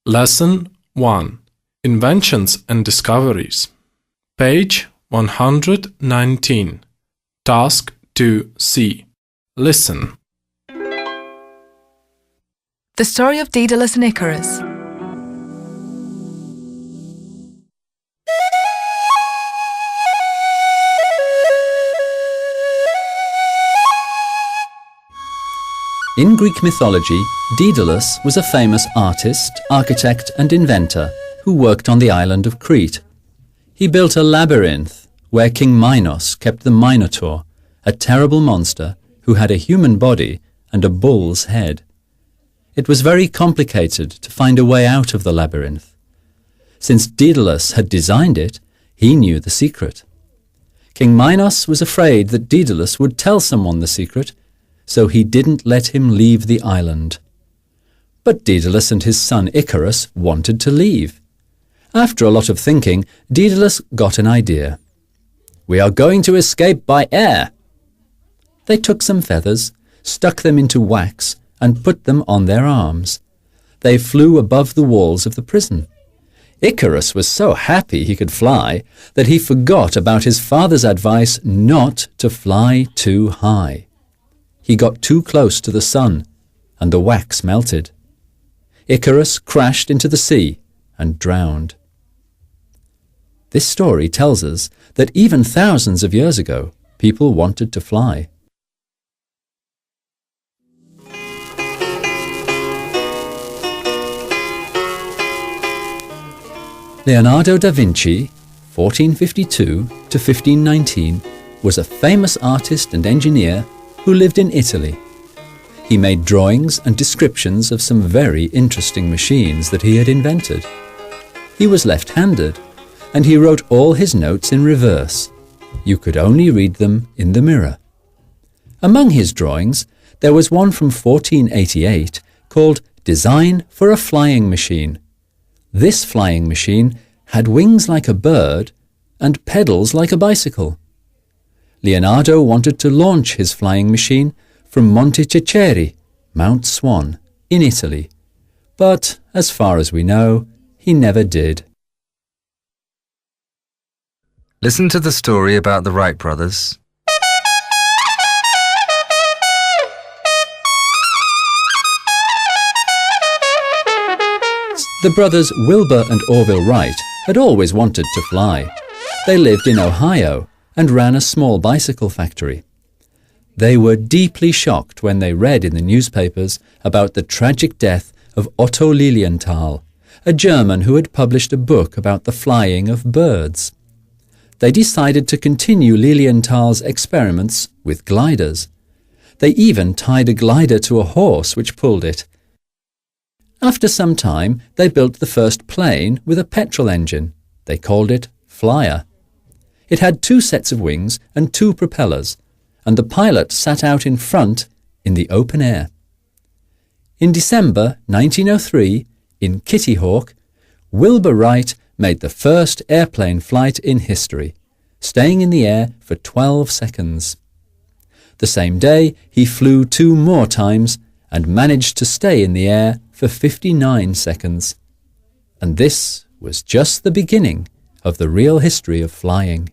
Lesson 1. Inventions and Discoveries. Page 119. Task 2C. Listen. The story of Daedalus and Icarus. In Greek mythology, Daedalus was a famous artist, architect and inventor who worked on the island of Crete. He built a labyrinth where King Minos kept the Minotaur, a terrible monster who had a human body and a bull's head. It was very complicated to find a way out of the labyrinth. Since Daedalus had designed it, he knew the secret. King Minos was afraid that Daedalus would tell someone the secret, so he didn't let him leave the island. But Daedalus and his son Icarus wanted to leave. After a lot of thinking, Daedalus got an idea. "We are going to escape by air." They took some feathers, stuck them into wax, and put them on their arms. They flew above the walls of the prison. Icarus was so happy he could fly that he forgot about his father's advice not to fly too high. He got too close to the sun, and the wax melted. Icarus crashed into the sea and drowned. This story tells us that even thousands of years ago, people wanted to fly. Leonardo da Vinci, 1452 to 1519, was a famous artist and engineer who lived in Italy. He made drawings and descriptions of some very interesting machines that he had invented. He was left-handed, and he wrote all his notes in reverse. You could only read them in the mirror. Among his drawings, there was one from 1488 called Design for a Flying Machine. This flying machine had wings like a bird and pedals like a bicycle. Leonardo wanted to launch his flying machine from Monte Cecere, Mount Swan, in Italy, but as far as we know, he never did. Listen to the story about the Wright brothers. The brothers Wilbur and Orville Wright had always wanted to fly. They lived in Ohio and ran a small bicycle factory. They were deeply shocked when they read in the newspapers about the tragic death of Otto Lilienthal, a German who had published a book about the flying of birds. They decided to continue Lilienthal's experiments with gliders. They even tied a glider to a horse which pulled it. After some time, they built the first plane with a petrol engine. They called it Flyer. It had 2 sets of wings and 2 propellers, and the pilot sat out in front in the open air. In December 1903, in Kitty Hawk, Wilbur Wright made the first airplane flight in history, staying in the air for 12 seconds. The same day, he flew 2 more times and managed to stay in the air for 59 seconds. And this was just the beginning of the real history of flying.